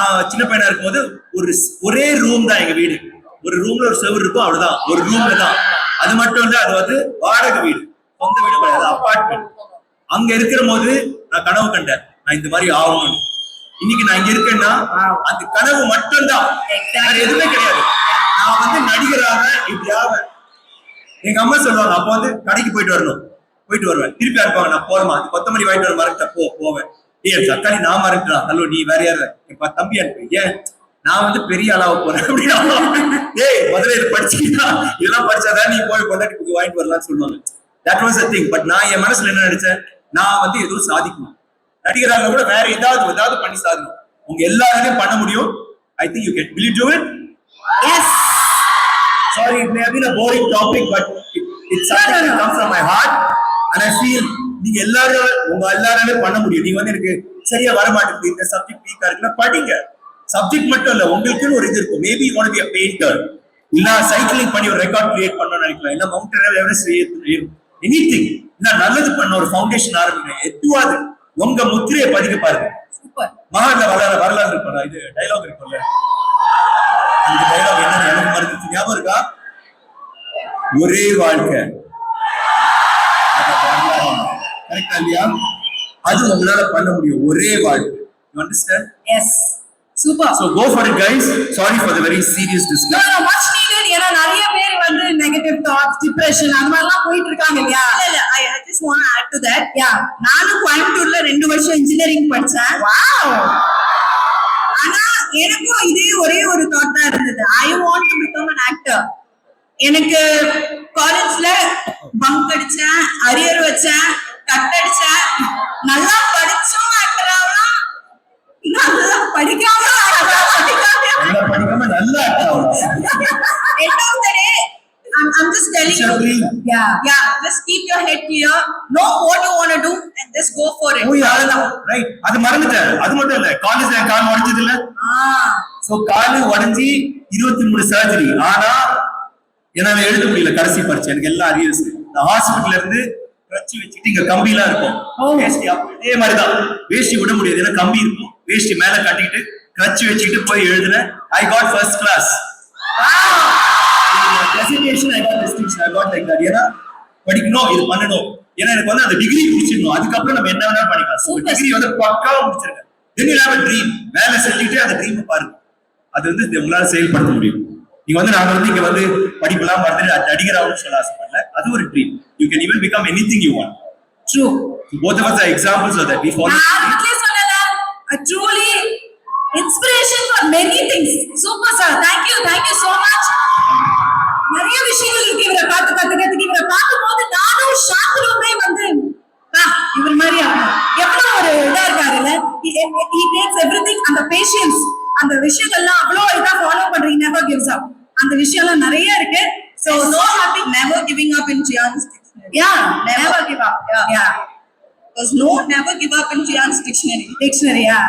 நான் சின்ன பையனா இருக்கும்போது ஒரே ரூம் தான் எங்க வீடு. ஒரு ரூம்ல ஒரு செவர் இருக்கும், அவ்வளவுதான். ஒரு ரூம்ல தான். அது மட்டும் இல்ல, அது வந்து வாடகை வீடு, சொந்த வீடு கிடையாது, அப்பார்ட்மெண்ட். அங்க இருக்கிற போது நான் கனவு கண்டேன், நான் இந்த மாதிரி ஆகணும். இன்னைக்கு நான் இங்க இருக்கேன்னா அந்த கனவு மட்டும்தான், எதுவுமே கிடையாது. நான் வந்து நடிகராக இப்படியாக. எங்க அம்மா சொல்லுவாங்க, அப்ப வந்து கடைக்கு போயிட்டு வருவேன், திருப்பி இருப்பாங்க, நான் போறேமா அது கொத்தமல்லி வாங்கிட்டு வர மறந்துட்ட, போவேன். ஏன் தக்காளி நான் மறந்துட்டான், ஹலோ நீ வேற யாரு, என் தம்பி அனுப்பு, ஏன் நான் வந்து பெரிய ஆளாக போறேன் அப்படின்னா, ஏய் முதல்ல இது படிச்சுக்கிட்டா, இதெல்லாம் படிச்சாதான் நீ போய் கொண்டாடி வாங்கிட்டு வரலாம்னு சொல்லுவாங்க. That was a thing. But நான் என் மனசுல என்ன நினைச்சேன், நான் வந்து எதுவும் சாதிக்கணும், நடிகராக கூட வேற ஏதாவது பண்ணி சாதிக்கணும். உங்க எல்லாருமே பண்ண முடியும். I think you can. Will you do it? Yes. Sorry, it may have been a boring topic, but it's something that comes from my heart, and I feel நீங்க உங்க எல்லாருமே பண்ண முடியும். நீங்க வந்து எனக்கு சரியா வர மாட்டேங்குது, இந்த சப்ஜெக்ட் வீக்கா இருக்குன்னா படிங்க. சப்ஜெக்ட் மட்டும் இல்ல, உங்களுக்குன்னு ஒரு இது இருக்கும். Maybe you want to be a painter, இல்ல சைக்கிளிங் பண்ணி ஒரு ரெக்கார்ட் கிரியேட் பண்ணணும்னு நினைக்கலாம், இல்ல மவுண்டன் எவரெஸ்ட் எனிதிங், இல்ல நல்லது பண்ண ஒரு ஃபவுண்டேஷன் ஆரம்பிங்க. எதுவாது உங்க முத்திரையை பதிக்க பாருங்க. சூப்பர். மகான்ல வரலாறு இருப்பாங்க, இது டைலாக் இருக்கும்ல, அந்த டைலாக் என்ன எனக்கு மறந்துச்சு, ஞாபகம் இருக்கா? ஒரே வாழ்க்கை, கரெக்டா இல்லையா? அது உங்களால பண்ண முடியும், ஒரே வாழ்க்கை. You understand? Yes. Super. So go for it, guys. Sorry for the very serious discussion. No, much needed. ஏன்னா நிறைய பேர் வந்து நெகட்டிவ் தாட்ஸ், டிப்ரெஷன் அந்த மாதிரிலாம் போயிட்டு இருக்காங்க இல்லையா? இல்ல I just want to add to that. Yeah. நானும் கோயம்புத்தூர்ல 2 வருஷம் இன்ஜினியரிங் படிச்சேன். வாவ். ஆனா எனக்கும் இதே ஒரே ஒரு தாட் தான் இருந்தது, I want to become an actor. எனக்கு காலேஜ்ல பங்க் அடிச்சேன், அரியர் வச்சேன், கட் அடிச்சேன், நல்லா படிச்சோம் ஆக்டர் ஆகலாம், நல்லா படிக்காம நல்லா end of the day, I'm just telling you, yeah, just keep your head clear, know what you want to do and just go for it. Right. அது மறந்துட்டேன். அது மட்டும் இல்ல, காலேஜ்ல கால் உடைஞ்சது இல்ல, சோ கால் உடைஞ்சி 23 சர்ஜரி. ஆனா என்னால எழுத முடியல, கடைசி பரிச்சை எனக்கு எல்லாம் அரியர்ஸ். நான் ஹாஸ்பிட்டல்ல இருந்து கட்சி வச்சுட்டு இங்க கம்பி எல்லாம் இருக்கும், இதே மாதிரிதான் வேஷ்டி விட முடியாது, ஏன்னா கம்பி இருக்கும், வேஷ்டி மேல கட்டிட்டு கட்சி வச்சுட்டு போய் எழுதுனேன். I got first class. Presentation I got distinction, I got like that. ஏன்னா படிக்கணும், இது பண்ணணும், ஏன்னா எனக்கு வந்து அந்த டிகிரி முடிச்சிடணும், அதுக்கப்புறம் நம்ம என்ன வேணா பண்ணிக்கலாம். ஸோ டிகிரி வந்து பக்காவா முடிச்சிருக்கேன். Then you have a dream. மேல செஞ்சுட்டு அந்த ட்ரீம் பாருங்க, அது வந்து உங்களால செயல்படுத்த முடியும். நீங்க வந்து நாங்க வந்து இங்க வந்து படிப்பெல்லாம் பார்த்துட்டு நடிகர் ஆகணும்னு சொல்ல ஆசைப்படல, அது ஒரு dream. You can even become anything you want. True. Both of us are examples of that. We follow. Truly inspiration for many things. Super sir, thank you so much. நிறைய விஷயங்கள் இருக்கு இவரை பார்த்து இவரை பார்க்கும்போது நானும் சாந்தனுமே வந்து இவர் மாதிரி எவ்வளவு ஒரு இதா இருக்காருல்ல. He takes everything, அந்த பேஷன்ஸ், அந்த விஷயங்கள்லாம் அவ்வளோ இதா ஃபாலோ பண்றீங்க. never gives up, அந்த விஷயம்லாம் நிறைய இருக்கு. So no happy, never giving up in Jian's dictionary. Yeah, never give up. Yeah. There's no never give up in Jian's dictionary. Yeah.